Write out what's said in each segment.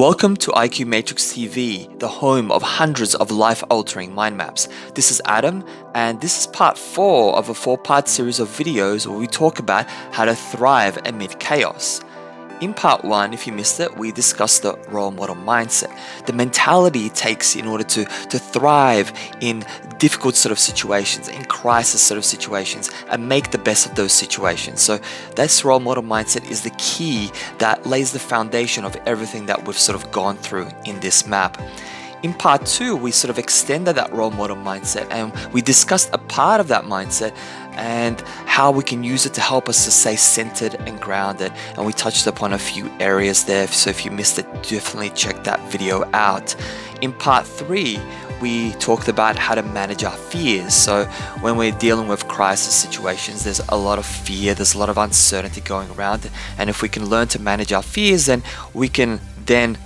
Welcome to IQ Matrix TV, the home of hundreds of life-altering mind maps. This is Adam, and this is part 4 of a 4-part series of videos where we talk about how to thrive amid chaos. In part 1, if you missed it, we discussed the role model mindset, the mentality it takes in order to thrive in difficult sort of situations, in crisis sort of situations, and make the best of those situations. So this role model mindset is the key that lays the foundation of everything that we've sort of gone through in this map. In part 2, we sort of extended that role model mindset and we discussed a part of that mindset and how we can use it to help us to stay centered and grounded. And we touched upon a few areas there, so if you missed it, definitely check that video out. In part 3, we talked about how to manage our fears. So when we're dealing with crisis situations, there's a lot of fear, there's a lot of uncertainty going around. And if we can learn to manage our fears, then we can then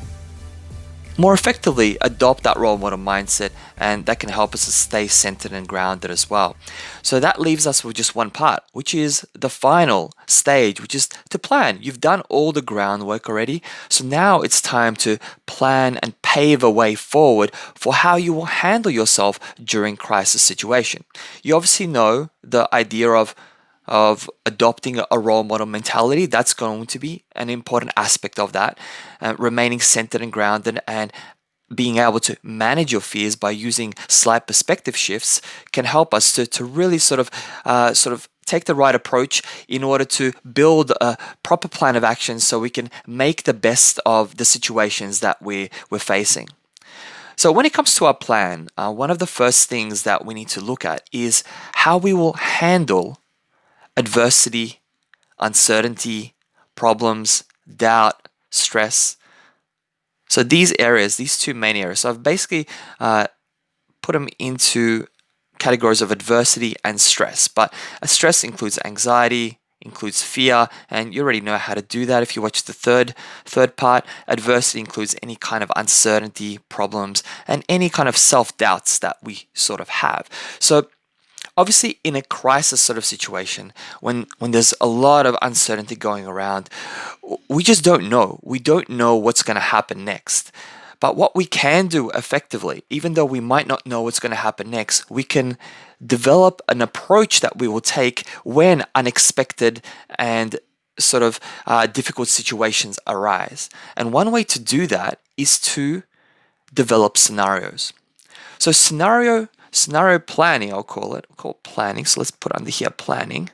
more effectively adopt that role model mindset, and that can help us to stay centered and grounded as well. So that leaves us with just one part, which is the final stage, which is to plan. You've done all the groundwork already, so now it's time to plan and pave a way forward for how you will handle yourself during crisis situation. You obviously know the idea of adopting a role model mentality. That's going to be an important aspect of that. Remaining centered and grounded and being able to manage your fears by using slight perspective shifts can help us to really sort of take the right approach in order to build a proper plan of action so we can make the best of the situations that we're facing. So when it comes to our plan, one of the first things that we need to look at is how we will handle adversity, uncertainty, problems, doubt, stress. So these areas, these two main areas, so I've basically put them into categories of adversity and stress. But stress includes anxiety, includes fear, and you already know how to do that if you watch the third part. Adversity includes any kind of uncertainty, problems, and any kind of self-doubts that we sort of have. So obviously, in a crisis sort of situation, when there's a lot of uncertainty going around, we just don't know. We don't know what's going to happen next. But what we can do effectively, even though we might not know what's going to happen next, we can develop an approach that we will take when unexpected and sort of difficult situations arise. And one way to do that is to develop scenarios. So scenario planning, I'll call planning. So let's put under here planning.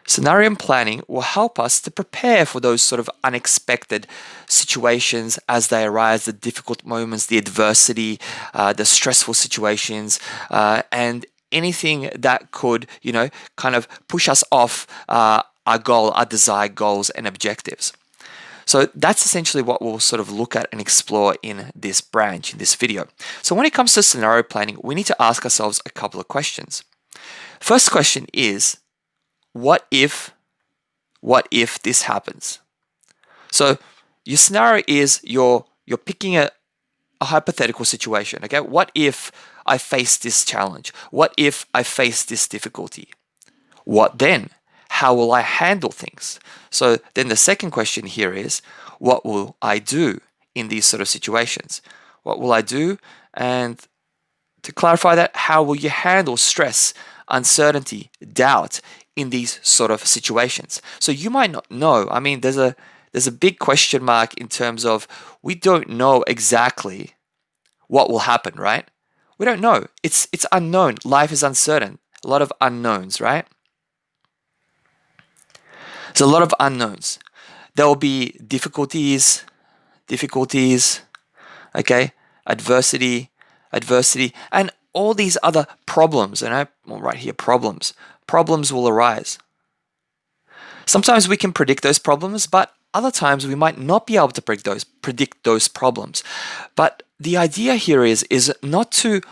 Scenario planning will help us to prepare for those sort of unexpected situations as they arise, the difficult moments, the adversity, the stressful situations, and anything that could, kind of push us off our desired goals and objectives. So that's essentially what we'll sort of look at and explore in this branch, in this video. So when it comes to scenario planning, we need to ask ourselves a couple of questions. First question is, what if this happens? So your scenario is you're picking a hypothetical situation, okay? What if I face this challenge? What if I face this difficulty? What then? How will I handle things? So then the second question here is, what will I do in these sort of situations? What will I do? And to clarify that, how will you handle stress, uncertainty, doubt in these sort of situations? So you might not know. I mean, there's a big question mark in terms of we don't know exactly what will happen, right? We don't know. It's unknown. Life is uncertain. A lot of unknowns, right? There's a lot of unknowns. There will be difficulties, okay, adversity, and all these other problems. And right here, problems will arise. Sometimes we can predict those problems, but other times we might not be able to predict those problems. But the idea here is not to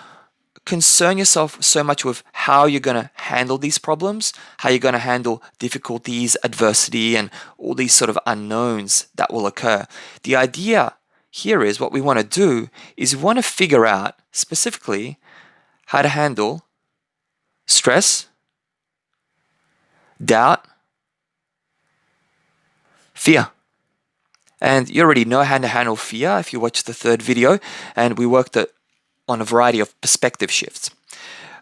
concern yourself so much with how you're going to handle these problems, how you're going to handle difficulties, adversity, and all these sort of unknowns that will occur. The idea here is what we want to do is we want to figure out specifically how to handle stress, doubt, fear, And you already know how to handle fear if you watch the third video, and we worked on a variety of perspective shifts.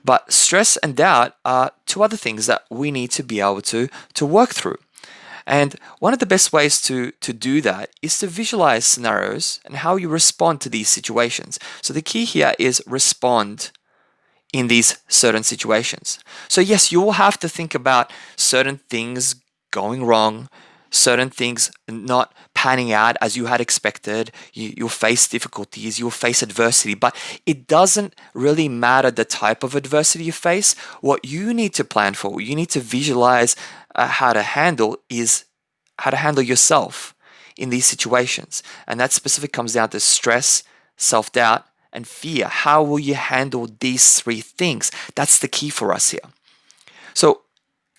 But stress and doubt are two other things that we need to be able to work through. And one of the best ways to do that is to visualize scenarios and how you respond to these situations. So the key here is respond in these certain situations. So yes, you will have to think about certain things going wrong, certain things not panning out as you had expected. You'll face difficulties, you'll face adversity, but it doesn't really matter the type of adversity you face. What you need to plan for, what you need to visualize how to handle yourself in these situations. And that specific comes down to stress, self-doubt, and fear. How will you handle these three things? That's the key for us here. So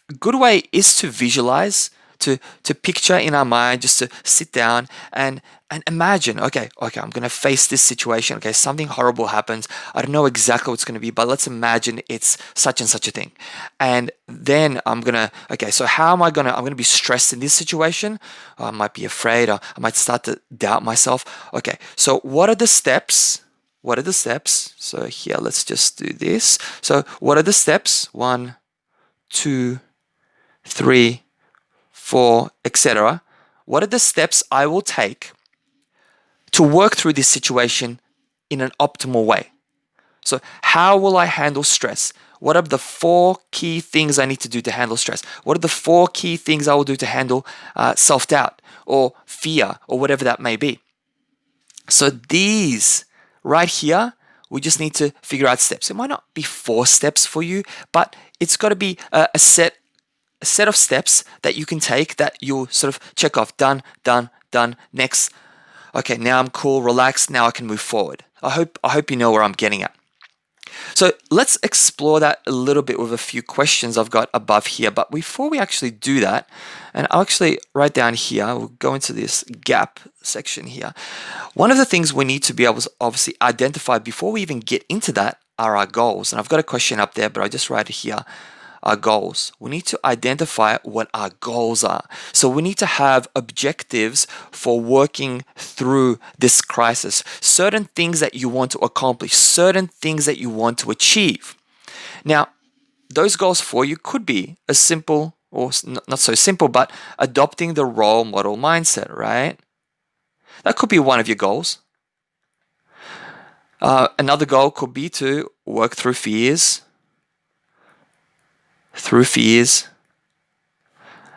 a good way is to visualize, to picture in our mind, just to sit down and imagine, okay, I'm going to face this situation. Okay, something horrible happens. I don't know exactly what it's going to be, but let's imagine it's such and such a thing. And then so how am I'm going to be stressed in this situation? I might be afraid, or I might start to doubt myself. Okay, so what are the steps? So here, let's just do this. So what are the steps? 1, 2, 3, 4, etc. What are the steps I will take to work through this situation in an optimal way? So how will I handle stress? What are the 4 key things I need to do to handle stress? What are the 4 key things I will do to handle self-doubt or fear or whatever that may be? So these right here, we just need to figure out steps. It might not be 4 steps for you, but it's got to be a set of steps that you can take that you'll sort of check off. Done, next. Okay, now I'm cool, relaxed, now I can move forward. I hope you know where I'm getting at. So let's explore that a little bit with a few questions I've got above here. But before we actually do that, and I'll actually write down here, we'll go into this gap section here. One of the things we need to be able to obviously identify before we even get into that are our goals. And I've got a question up there, but I just write it here. Our goals. We need to identify what our goals are. So we need to have objectives for working through this crisis. Certain things that you want to accomplish, certain things that you want to achieve. Now, those goals for you could be as simple, or not so simple, but adopting the role model mindset, right? That could be one of your goals. Another goal could be to work through fears.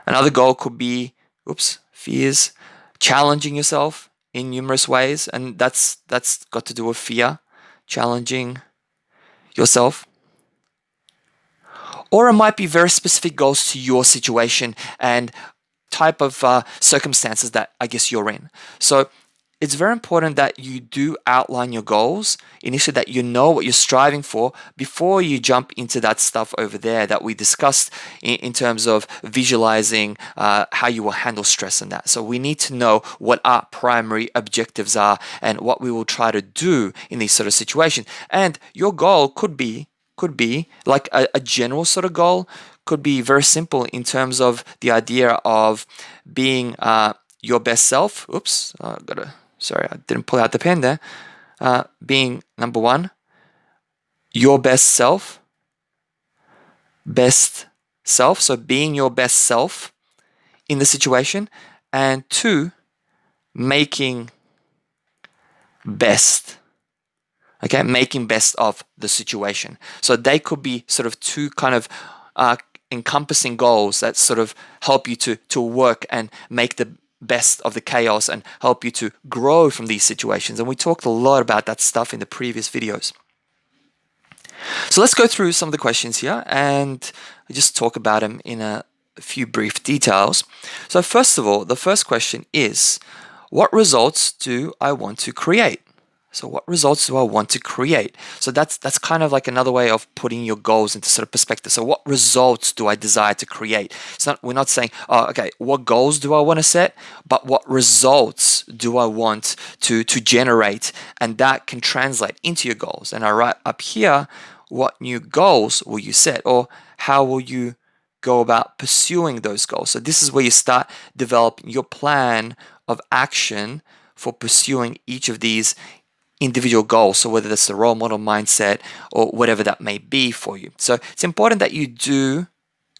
Another goal could be, fears, challenging yourself in numerous ways, and that's got to do with fear, challenging yourself. Or it might be very specific goals to your situation and type of circumstances that I guess you're in. So it's very important that you do outline your goals initially, that you know what you're striving for before you jump into that stuff over there that we discussed in terms of visualizing how you will handle stress and that. So we need to know what our primary objectives are and what we will try to do in these sort of situations. And your goal could be like a general sort of goal, could be very simple in terms of the idea of being your best self. Sorry, I didn't pull out the pen there. Being number 1, your best self. So being your best self in the situation. And 2, making best. Okay, making best of the situation. So they could be sort of 2 kind of encompassing goals that sort of help you to work and make the best of the chaos and help you to grow from these situations. And we talked a lot about that stuff in the previous videos. So let's go through some of the questions here and just talk about them in a few brief details. So first of all, the first question is, what results do I want to create? So what results do I want to create? So that's kind of like another way of putting your goals into sort of perspective. So what results do I desire to create? We're not saying, what goals do I want to set? But what results do I want to generate? And that can translate into your goals. And I write up here, what new goals will you set? Or how will you go about pursuing those goals. So this is where you start developing your plan of action for pursuing each of these individual goals. So whether that's the role model mindset or whatever that may be for you. So it's important that you do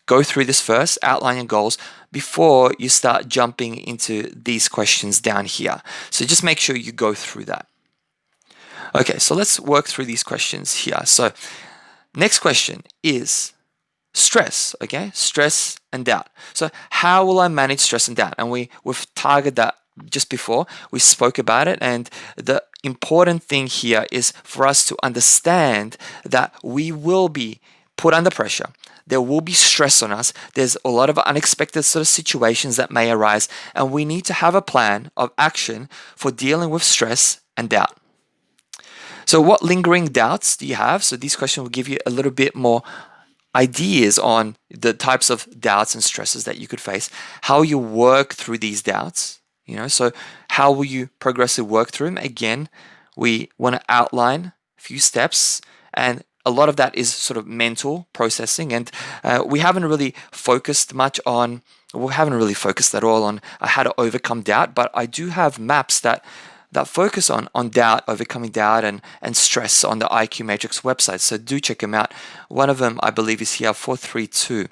go through this first, outline your goals before you start jumping into these questions down here. So just make sure you go through that. Okay, so let's work through these questions here. So next question is stress, okay? Stress and doubt. So how will I manage stress and doubt? And we've targeted that just before. We spoke about it, and the important thing here is for us to understand that we will be put under pressure. There will be stress on us. There's a lot of unexpected sort of situations that may arise, and we need to have a plan of action for dealing with stress and doubt. So what lingering doubts do you have? So these questions will give you a little bit more ideas on the types of doubts and stresses that you could face, how you work through these doubts, so how will you progressively work through them? Again, we want to outline a few steps, and a lot of that is sort of mental processing, and we haven't really focused at all on how to overcome doubt, but I do have maps that focus on doubt, overcoming doubt, and stress on the IQ Matrix website. So do check them out. One of them, I believe, is here, 432.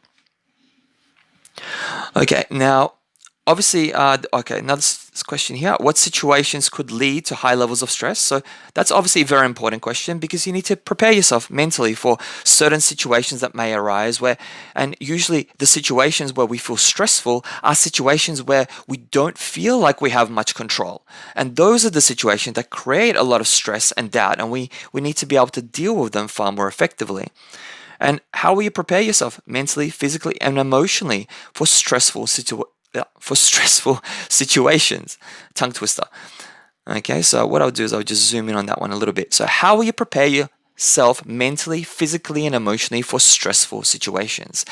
Okay, now, obviously, another question here. What situations could lead to high levels of stress? So that's obviously a very important question because you need to prepare yourself mentally for certain situations that may arise and usually the situations where we feel stressful are situations where we don't feel like we have much control. And those are the situations that create a lot of stress and doubt, and we need to be able to deal with them far more effectively. And how will you prepare yourself mentally, physically, and emotionally for stressful situations? Tongue twister. Okay, so what I'll do is I'll just zoom in on that one a little bit. So how will you prepare yourself mentally, physically, and emotionally for stressful situations?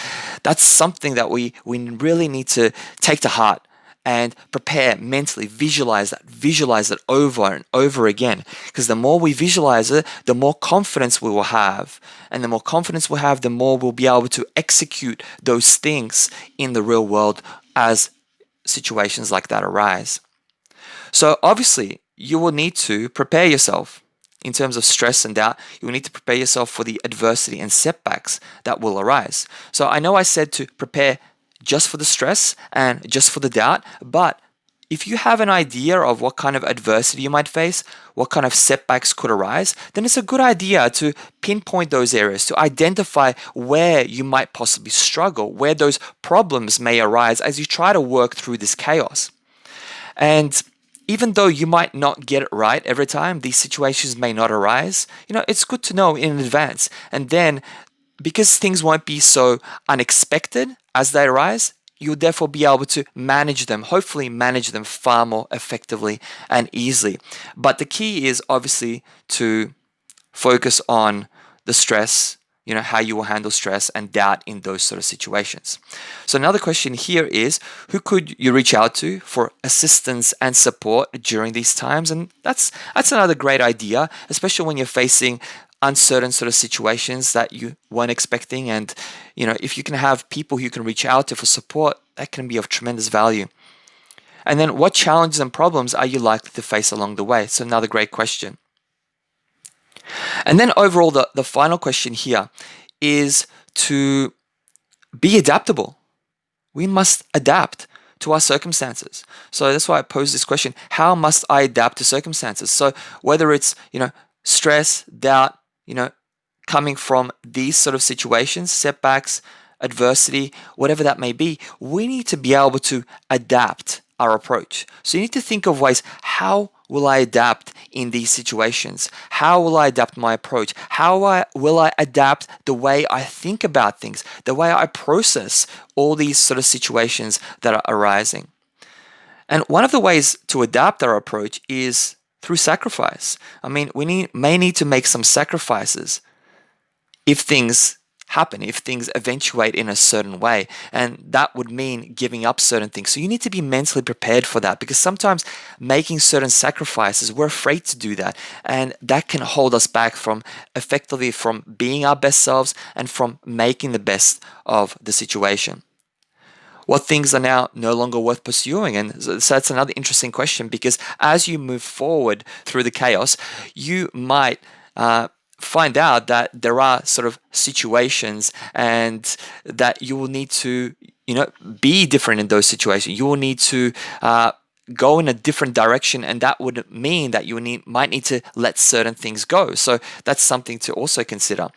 That's something that we really need to take to heart and prepare mentally, visualize that over and over again. Because the more we visualize it, the more confidence we will have. And the more confidence we'll have, the more we'll be able to execute those things in the real world as situations like that arise. So obviously, you will need to prepare yourself in terms of stress and doubt. You will need to prepare yourself for the adversity and setbacks that will arise. So I know I said to prepare just for the stress and just for the doubt, but if you have an idea of what kind of adversity you might face, what kind of setbacks could arise, then it's a good idea to pinpoint those areas, to identify where you might possibly struggle, where those problems may arise as you try to work through this chaos. And even though you might not get it right every time, these situations may not arise, it's good to know in advance. And then, because things won't be so unexpected as they arise, you'll therefore be able to hopefully manage them far more effectively and easily. But the key is obviously to focus on the stress, how you will handle stress and doubt in those sort of situations. So another question here is, who could you reach out to for assistance and support during these times? And that's another great idea, especially when you're facing uncertain sort of situations that you weren't expecting. And if you can have people you can reach out to for support, that can be of tremendous value. And then what challenges and problems are you likely to face along the way? So another great question. And then overall, the final question here is to be adaptable. We must adapt to our circumstances. So that's why I pose this question: how must I adapt to circumstances? So whether it's stress, doubt, coming from these sort of situations, setbacks, adversity, whatever that may be, we need to be able to adapt our approach. So you need to think of ways, how will I adapt in these situations? How will I adapt my approach? How will I adapt the way I think about things, the way I process all these sort of situations that are arising? And one of the ways to adapt our approach is through sacrifice. I mean, we may need to make some sacrifices if things happen, if things eventuate in a certain way. And that would mean giving up certain things. So you need to be mentally prepared for that, because sometimes making certain sacrifices, we're afraid to do that. And that can hold us back from effectively from being our best selves and from making the best of the situation. What things are now no longer worth pursuing? And so that's another interesting question, because as you move forward through the chaos, you might find out that there are sort of situations and that you will need to, be different in those situations. You will need to go in a different direction, and that would mean that might need to let certain things go. So that's something to also consider.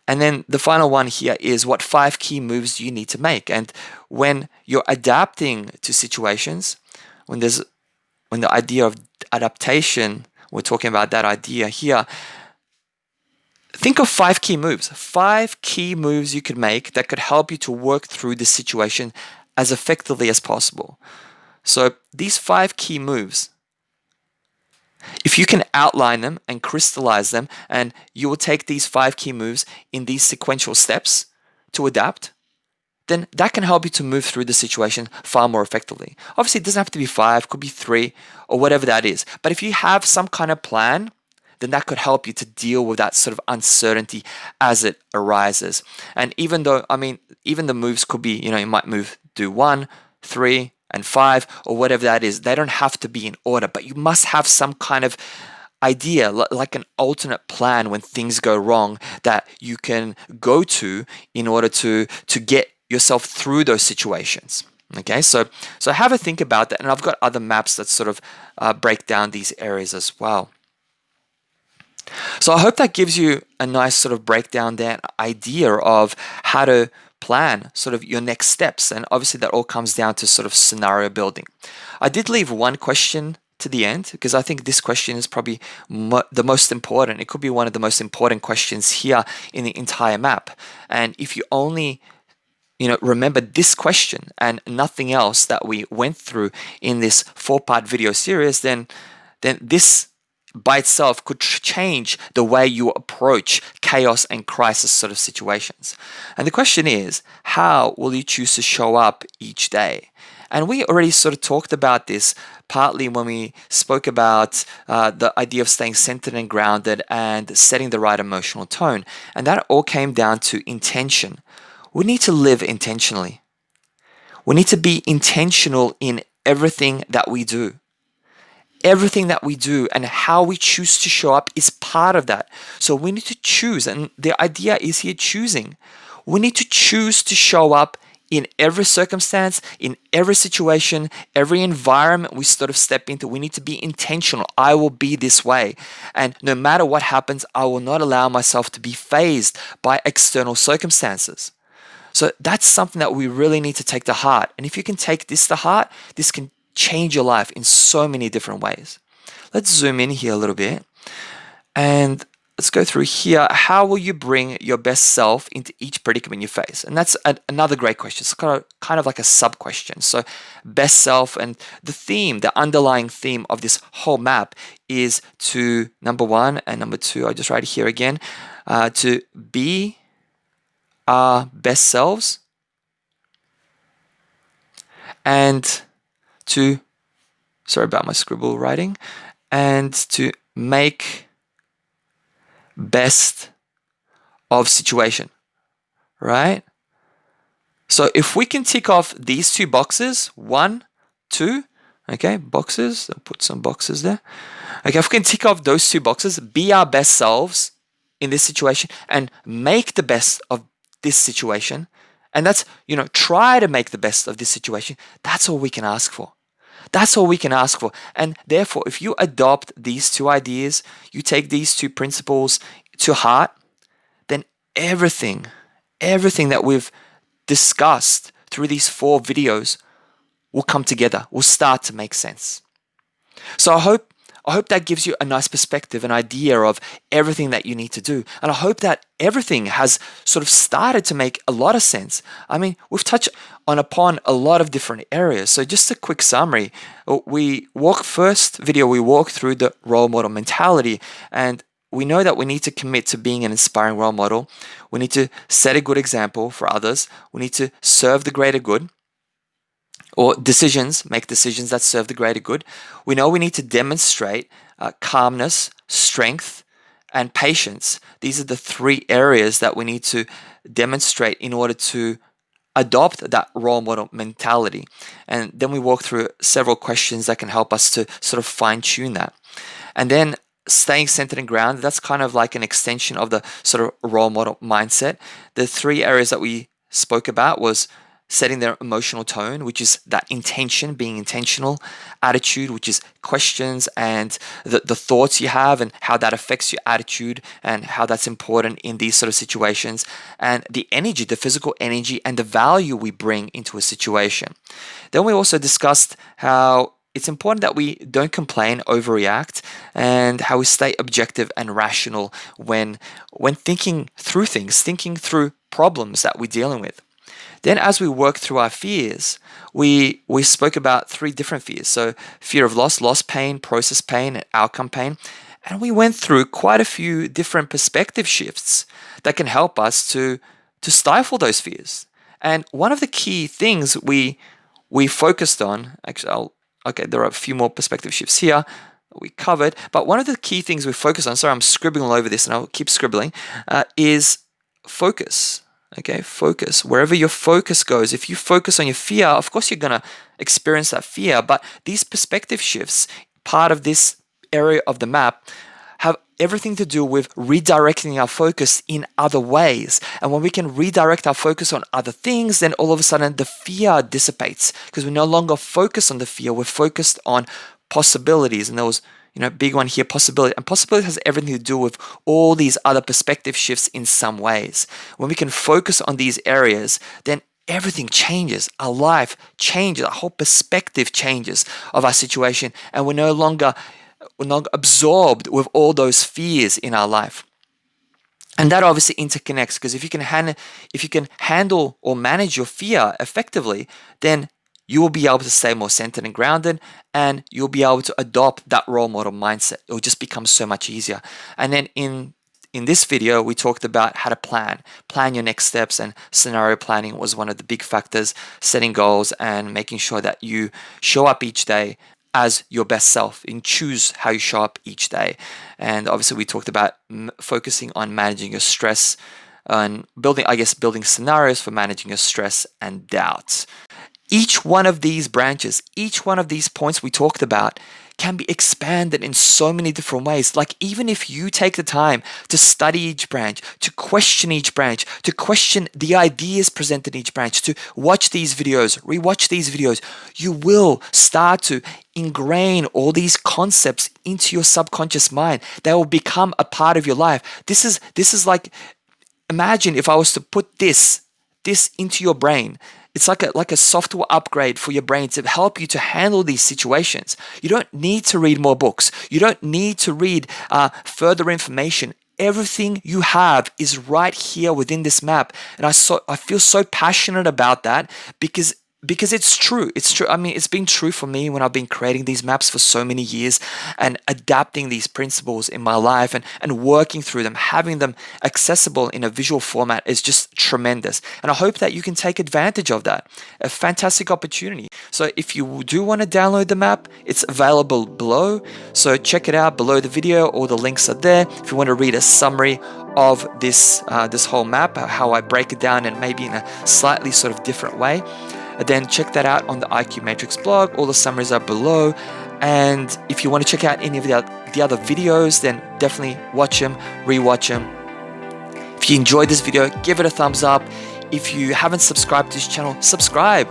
And then the final one here is, what 5 key moves do you need to make? And when you're adapting to situations, when the idea of adaptation, we're talking about that idea here, think of 5 key moves. 5 key moves you could make that could help you to work through the situation as effectively as possible. So these 5 key moves, if you can outline them and crystallize them, and you will take these 5 key moves in these sequential steps to adapt, then that can help you to move through the situation far more effectively. Obviously, it doesn't have to be 5, could be 3, or whatever that is. But if you have some kind of plan, then that could help you to deal with that sort of uncertainty as it arises. And even the moves could be, you might do 1, 3, and 5, or whatever that is. They don't have to be in order, but you must have some kind of idea, like an alternate plan when things go wrong, that you can go to in order to get yourself through those situations. Okay, so have a think about that, and I've got other maps that sort of break down these areas as well. So I hope that gives you a nice sort of breakdown there, idea of how to plan sort of your next steps. And obviously that all comes down to sort of scenario building. I did leave one question to the end, because I think this question is probably the most important. It could be one of the most important questions here in the entire map. And if you only remember this question and nothing else that we went through in this 4-part video series, then this by itself could change the way you approach chaos and crisis sort of situations. And the question is, how will you choose to show up each day? And we already sort of talked about this partly when we spoke about the idea of staying centered and grounded and setting the right emotional tone. And that all came down to intention. We need to live intentionally. We need to be intentional in everything that we do. Everything that we do and how we choose to show up is part of that. So we need to choose, and the idea is here choosing. We need to choose to show up in every circumstance, in every situation, every environment we sort of step into. We need to be intentional. I will be this way. And no matter what happens, I will not allow myself to be fazed by external circumstances. So that's something that we really need to take to heart. And if you can take this to heart, this can change your life in so many different ways. Let's zoom in here a little bit and let's go through here. How will you bring your best self into each predicament you face? And that's another great question. It's kind of like a sub question. So best self, and the theme, the underlying theme of this whole map is to, number 1 and number 2, I'll just write it here again, to be our best selves and to, sorry about my scribble writing, and to make best of situation, right? So if we can tick off these 2 boxes, 1, 2, okay, boxes, I'll put some boxes there. Okay, if we can tick off those 2 boxes, be our best selves in this situation and make the best of this situation, and that's, try to make the best of this situation, that's all we can ask for. That's all we can ask for. And therefore, if you adopt these 2 ideas, you take these 2 principles to heart, then everything that we've discussed through these 4 videos will come together, will start to make sense. So I hope that gives you a nice perspective, an idea of everything that you need to do. And I hope that everything has sort of started to make a lot of sense. I mean, we've touched upon a lot of different areas. So just a quick summary. First video, we walked through the role model mentality, and we know that we need to commit to being an inspiring role model. We need to set a good example for others. We need to serve the greater good, or make decisions that serve the greater good. We know we need to demonstrate calmness, strength, and patience. These are the three areas that we need to demonstrate in order to adopt that role model mentality. And then we walk through several questions that can help us to sort of fine tune that. And then staying centered and grounded, that's kind of like an extension of the sort of role model mindset. The three areas that we spoke about was setting their emotional tone, which is that intention, being intentional, attitude, which is questions and the thoughts you have and how that affects your attitude and how that's important in these sort of situations, and the energy, the physical energy and the value we bring into a situation. Then we also discussed how it's important that we don't complain, overreact, and how we stay objective and rational when thinking through things, thinking through problems that we're dealing with. Then as we work through our fears, we spoke about three different fears. So fear of loss pain, process pain, and outcome pain. And we went through quite a few different perspective shifts that can help us to stifle those fears. And one of the key things we focused on, actually, there are a few more perspective shifts here we covered, but one of the key things we focused on, sorry, I'm scribbling all over this and I'll keep scribbling, is focus. Okay, focus. Wherever your focus goes, if you focus on your fear, of course you're going to experience that fear, but these perspective shifts, part of this area of the map, have everything to do with redirecting our focus in other ways. And when we can redirect our focus on other things, then all of a sudden the fear dissipates because we're no longer focused on the fear, we're focused on possibilities. And there was big one here, possibility. And possibility has everything to do with all these other perspective shifts in some ways. When we can focus on these areas, then everything changes. Our life changes. Our whole perspective changes of our situation. And we're no longer absorbed with all those fears in our life. And that obviously interconnects, because if you can handle or manage your fear effectively, then you will be able to stay more centered and grounded, and you'll be able to adopt that role model mindset. It will just become so much easier. And then in this video, we talked about how to plan your next steps, and scenario planning was one of the big factors, setting goals and making sure that you show up each day as your best self and choose how you show up each day. And obviously we talked about focusing on managing your stress and building scenarios for managing your stress and doubts. Each one of these branches, each one of these points we talked about can be expanded in so many different ways. Like even if you take the time to study each branch, to question each branch, to question the ideas presented in each branch, to watch these videos, rewatch these videos, you will start to ingrain all these concepts into your subconscious mind. They will become a part of your life. This is like, imagine if I was to put this into your brain. It's like a software upgrade for your brain to help you to handle these situations. You don't need to read more books. You don't need to read further information. Everything you have is right here within this map. And I feel so passionate about that because it's true. It's true. I mean, it's been true for me when I've been creating these maps for so many years and adapting these principles in my life and working through them, having them accessible in a visual format is just tremendous. And I hope that you can take advantage of that. A fantastic opportunity. So if you do want to download the map, it's available below. So check it out below the video. All the links are there. If you want to read a summary of this whole map, how I break it down and maybe in a slightly sort of different way, then check that out on the IQ Matrix blog. All the summaries are below. And if you want to check out any of the other videos, then definitely watch them, rewatch them. If you enjoyed this video, give it a thumbs up. If you haven't subscribed to this channel, subscribe.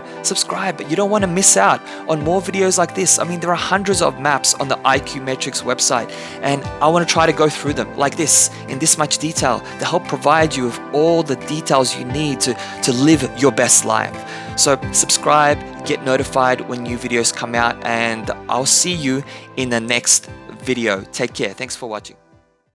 But you don't want to miss out on more videos like this. I mean, there are hundreds of maps on the IQ Matrix website, and I want to try to go through them like this, in this much detail, to help provide you with all the details you need to live your best life. So subscribe, get notified when new videos come out, and I'll see you in the next video. Take care. Thanks for watching.